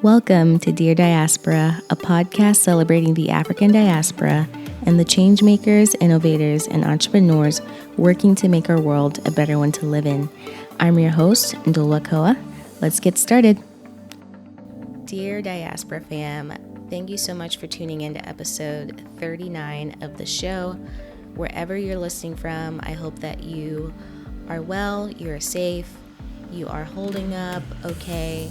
Welcome to Dear Diaspora, a podcast celebrating the African diaspora and the change makers, innovators, and entrepreneurs working to make our world a better one to live in. I'm your host, Ndulwa Kowa. Let's get started. Dear Diaspora fam, thank you so much for tuning in to episode 39 of the show. Wherever you're listening from, I hope that you are well, you're safe, you are holding up okay,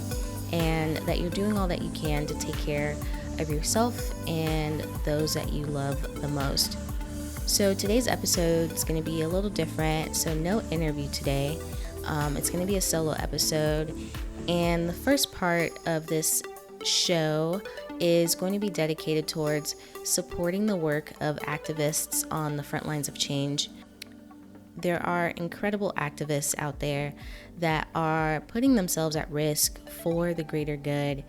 and that you're doing all that you can to take care of yourself and those that you love the most. So today's episode is going to be a little different, so no interview today. It's going to be a solo episode, and the first part of this show is going to be dedicated towards supporting the work of activists on the front lines of change. There are incredible activists out there that are putting themselves at risk for the greater good.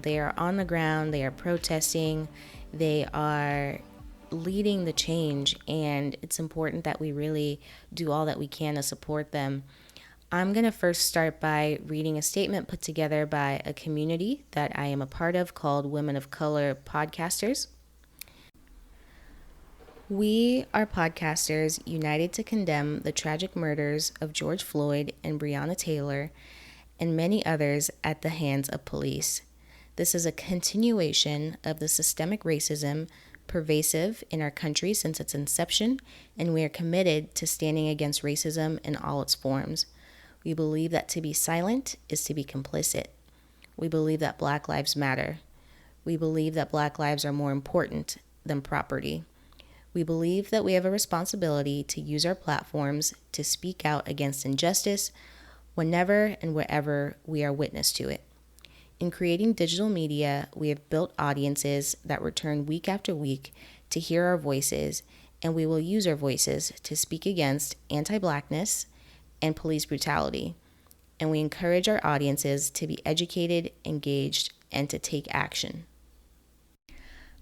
They are on the ground, they are protesting, they are leading the change, and it's important that we really do all that we can to support them. I'm going to first start by reading a statement put together by a community that I am a part of called Women of Color Podcasters. We are podcasters united to condemn the tragic murders of George Floyd and Breonna Taylor and many others at the hands of police. This is a continuation of the systemic racism pervasive in our country since its inception, and we are committed to standing against racism in all its forms. We believe that to be silent is to be complicit. We believe that Black lives matter. We believe that Black lives are more important than property. We believe that we have a responsibility to use our platforms to speak out against injustice whenever and wherever we are witness to it. In creating digital media, we have built audiences that return week after week to hear our voices, and we will use our voices to speak against anti-Blackness and police brutality. And we encourage our audiences to be educated, engaged, and to take action.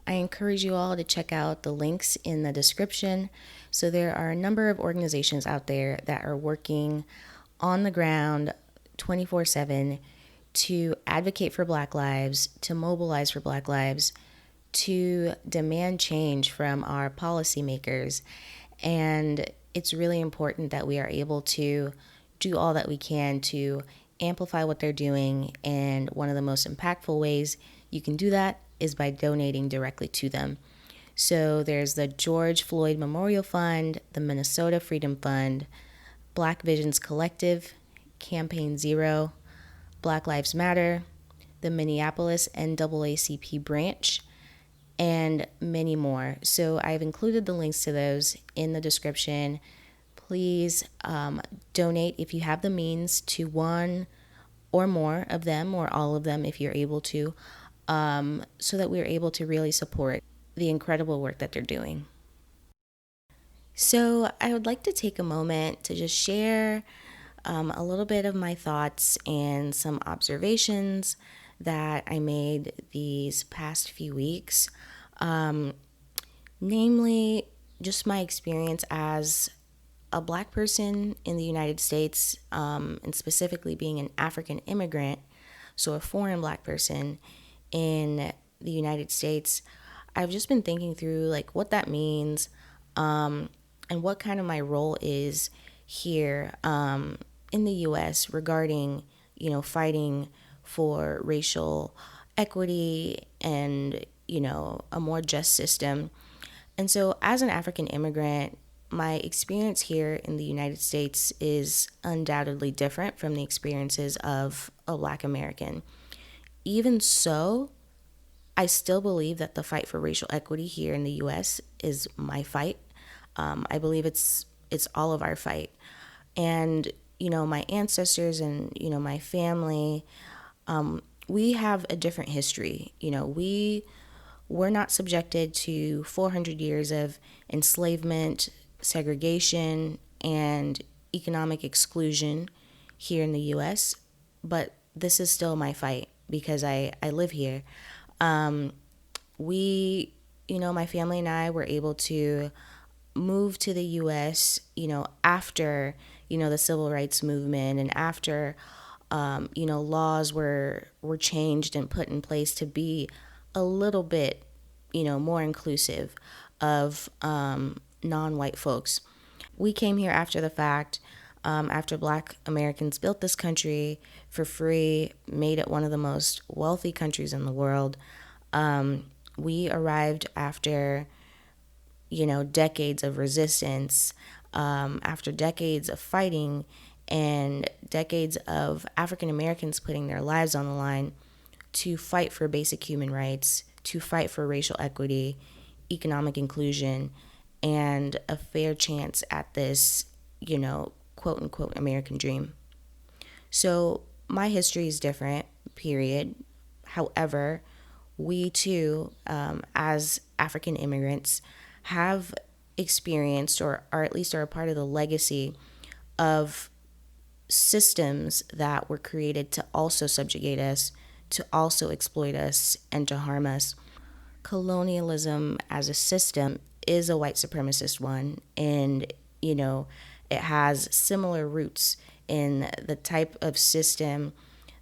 I encourage you all to check out the links in the description. So there are a number of organizations out there that are working on the ground 24/7 to advocate for Black lives, to mobilize for Black lives, to demand change from our policymakers. And it's really important that we are able to do all that we can to amplify what they're doing. And one of the most impactful ways you can do that is by donating directly to them. So there's the George Floyd Memorial Fund, the Minnesota Freedom Fund, Black Visions Collective, Campaign Zero, Black Lives Matter, the Minneapolis NAACP branch, and many more. So I've included the links to those in the description. Please donate if you have the means to one or more of them, or all of them if you're able to, so that we're able to really support the incredible work that they're doing. So I would like to take a moment to just share a little bit of my thoughts and some observations that I made these past few weeks, namely just my experience as a Black person in the United States, and specifically being an African immigrant, so a foreign Black person in the United States. I've just been thinking through like what that means, and what kind of my role is here in the U.S. regarding, fighting for racial equity and, a more just system. And so as an African immigrant, my experience here in the United States is undoubtedly different from the experiences of a Black American. Even so, I still believe that the fight for racial equity here in the U.S. is my fight. I believe it's all of our fight. And, my ancestors and, my family, we have a different history. We were not subjected to 400 years of enslavement, segregation, and economic exclusion here in the U.S., but this is still my fight because I live here. My family and I were able to move to the U.S., after, the civil rights movement and after Laws were changed and put in place to be a little bit, more inclusive of non-white folks. We came here after the fact, after Black Americans built this country for free, made it one of the most wealthy countries in the world. We arrived after, decades of resistance, after decades of fighting, and decades of African Americans putting their lives on the line to fight for basic human rights, to fight for racial equity, economic inclusion, and a fair chance at this, quote unquote American dream. So my history is different, period. However, we too, as African immigrants, have experienced or at least are a part of the legacy of systems that were created to also subjugate us, to also exploit us, and to harm us. Colonialism as a system is a white supremacist one, and it has similar roots in the type of system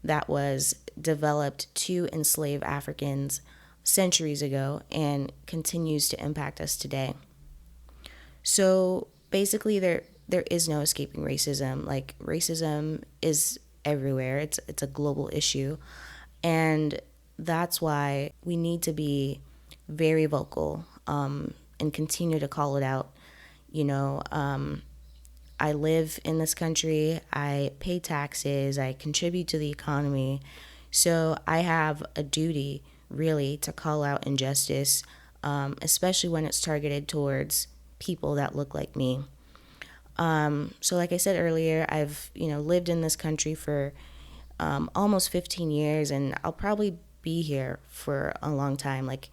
that was developed to enslave Africans centuries ago and continues to impact us today. So basically, there is no escaping racism. Like, racism is everywhere. It's a global issue, and that's why we need to be very vocal, and continue to call it out. I live in this country. I pay taxes. I contribute to the economy. So I have a duty, really, to call out injustice, especially when it's targeted towards people that look like me. So like I said earlier, I've lived in this country for almost 15 years, and I'll probably be here for a long time. Like,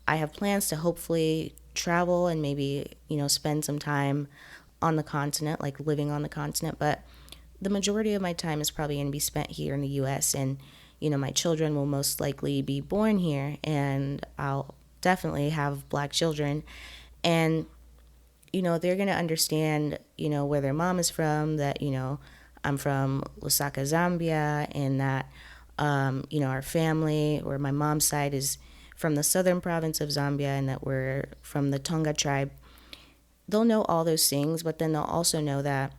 I have plans to hopefully travel and maybe spend some time on the continent, like living on the continent. But the majority of my time is probably going to be spent here in the U.S. And my children will most likely be born here, and I'll definitely have Black children, and they're going to understand, where their mom is from, that, I'm from Lusaka, Zambia, and that, our family, or my mom's side, is from the southern province of Zambia, and that we're from the Tonga tribe. They'll know all those things, but then they'll also know that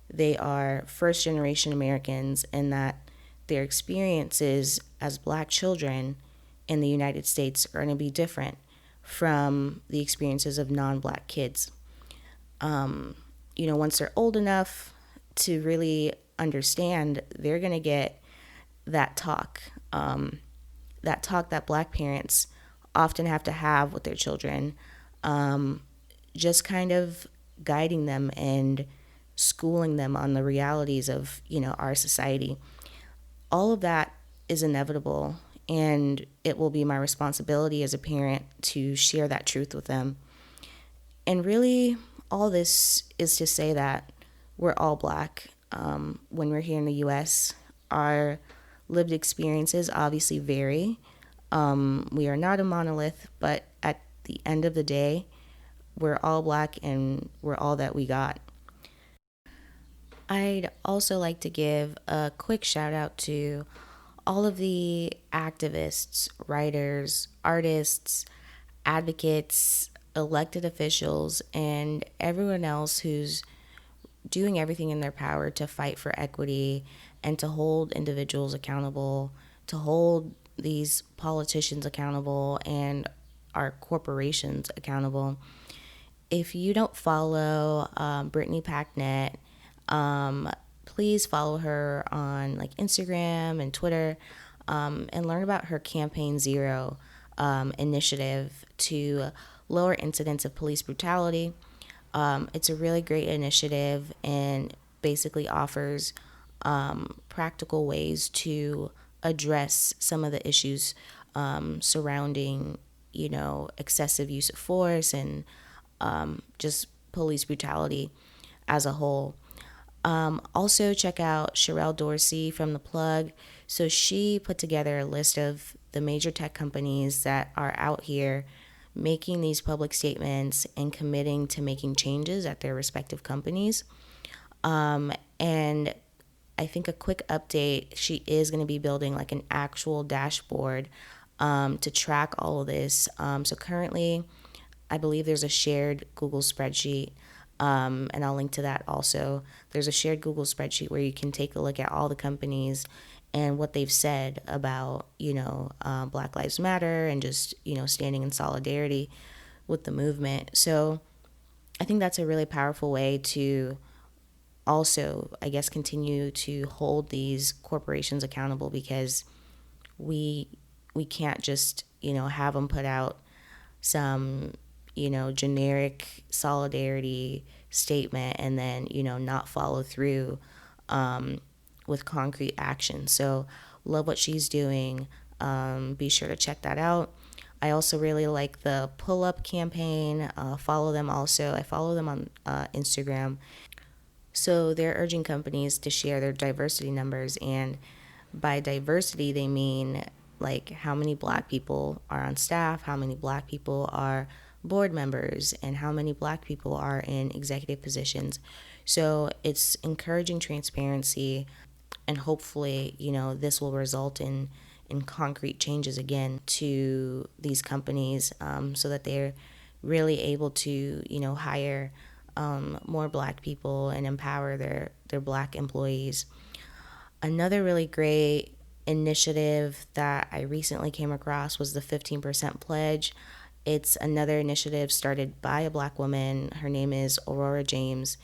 they are first generation Americans, and that their experiences as Black children in the United States are going to be different from the experiences of non-Black kids. Once they're old enough to really understand, they're going to get that talk, that Black parents often have to have with their children, just kind of guiding them and schooling them on the realities of, our society. All of that is inevitable, and it will be my responsibility as a parent to share that truth with them. And really, all this is to say that we're all Black. When we're here in the U.S., our lived experiences obviously vary. We are not a monolith, but at the end of the day, we're all Black, and we're all that we got. I'd also like to give a quick shout out to all of the activists, writers, artists, advocates, elected officials, and everyone else who's doing everything in their power to fight for equity and to hold individuals accountable, to hold these politicians accountable and our corporations accountable. If you don't follow Brittany Packnett, please follow her on Instagram and Twitter, and learn about her Campaign Zero initiative to lower incidents of police brutality. It's a really great initiative and basically offers practical ways to address some of the issues surrounding, excessive use of force and just police brutality as a whole. Also, check out Sherelle Dorsey from The Plug. So she put together a list of the major tech companies that are out here making these public statements and committing to making changes at their respective companies. And I think a quick update, she is going to be building like an actual dashboard to track all of this. So currently, I believe there's a shared Google spreadsheet, and I'll link to that also. There's a shared Google spreadsheet where you can take a look at all the companies and what they've said about, Black Lives Matter and just, standing in solidarity with the movement. So I think that's a really powerful way to also, I guess, continue to hold these corporations accountable, because we we can't just have them put out some generic solidarity statement and then not follow through with concrete action. So love what she's doing. Be sure to check that out. I also really like the pull up campaign. Follow them also. I follow them on Instagram. So they're urging companies to share their diversity numbers, and by diversity they mean like how many black people are on staff, how many black people are board members, and how many black people are in executive positions. So it's encouraging transparency, and hopefully, this will result in concrete changes again to these companies, so that they're really able to, hire more black people and empower their black employees. Another really great initiative that I recently came across was the 15% pledge. It's another initiative started by a black woman. Her name is Aurora James.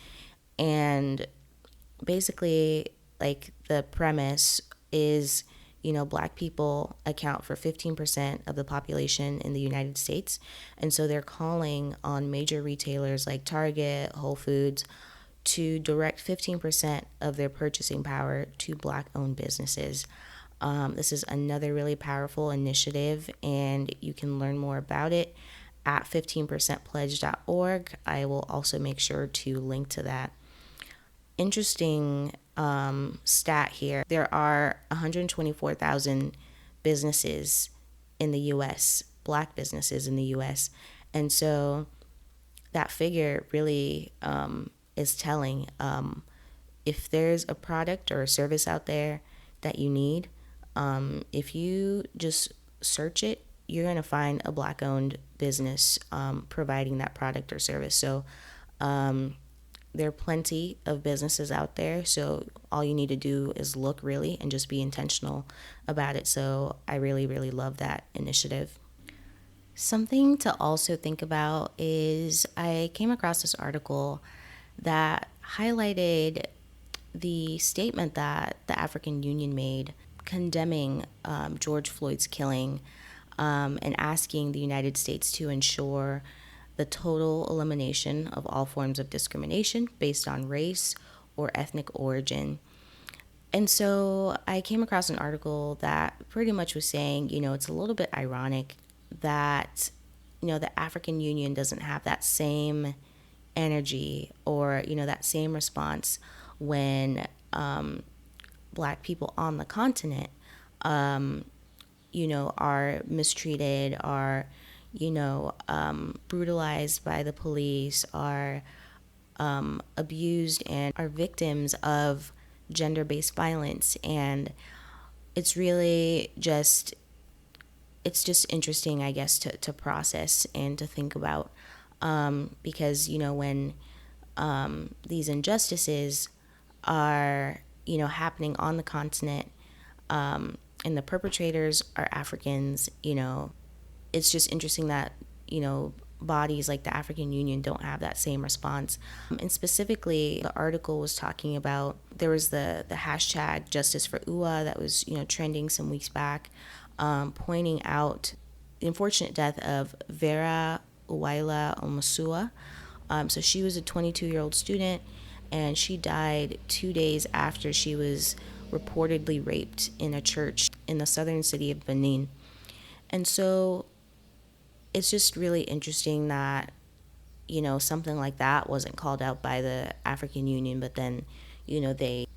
And basically, like, the premise is, black people account for 15% of the population in the United States. And so they're calling on major retailers like Target, Whole Foods, to direct 15% of their purchasing power to black owned businesses. This is another really powerful initiative, and you can learn more about it at 15percentpledge.org. I will also make sure to link to that. Interesting stat here. There are 124,000 businesses in the US, black businesses in the US. And so that figure really is telling. If there's a product or a service out there that you need, if you just search it, you're going to find a black owned business providing that product or service. So there are plenty of businesses out there. So all you need to do is look really and just be intentional about it. So I really, really love that initiative. Something to also think about is I came across this article that highlighted the statement that the African Union made condemning George Floyd's killing, and asking the United States to ensure the total elimination of all forms of discrimination based on race or ethnic origin. And so I came across an article that pretty much was saying, it's a little bit ironic that, the African Union doesn't have that same energy or, that same response when black people on the continent, are mistreated, are, brutalized by the police, are abused, and are victims of gender-based violence. And it's really just, it's just interesting, I guess, to process and to think about, because, when these injustices are, happening on the continent, and the perpetrators are Africans, it's just interesting that, bodies like the African Union don't have that same response. And specifically, the article was talking about, there was the hashtag Justice for UWA that was, trending some weeks back, pointing out the unfortunate death of Vera Uwaila Omasua. So she was a 22-year-old student, and she died 2 days after she was reportedly raped in a church in the southern city of Benin. And so it's just really interesting that, something like that wasn't called out by the African Union, but then, they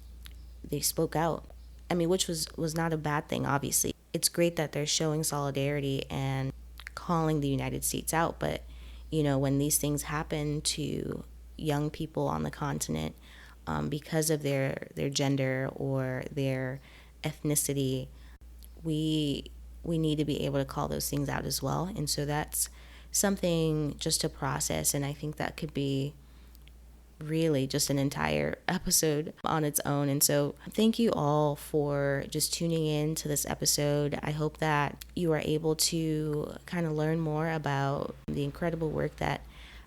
spoke out. I mean, which was not a bad thing, obviously. It's great that they're showing solidarity and calling the United States out, but, when these things happen to young people on the continent, because of their gender or their ethnicity, we need to be able to call those things out as well. And so that's something just to process, and I think that could be really just an entire episode on its own. And so thank you all for just tuning in to this episode. I hope that you are able to kind of learn more about the incredible work that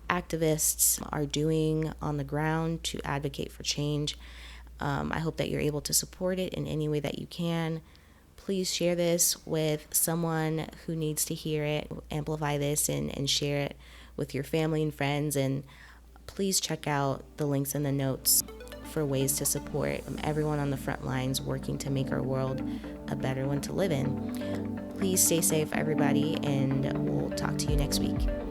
activists are doing on the ground to advocate for change. I hope that you're able to support it in any way that you can. Please share this with someone who needs to hear it. Amplify this and share it with your family and friends. And please check out the links in the notes for ways to support everyone on the front lines working to make our world a better one to live in. Please stay safe, everybody, and we'll talk to you next week.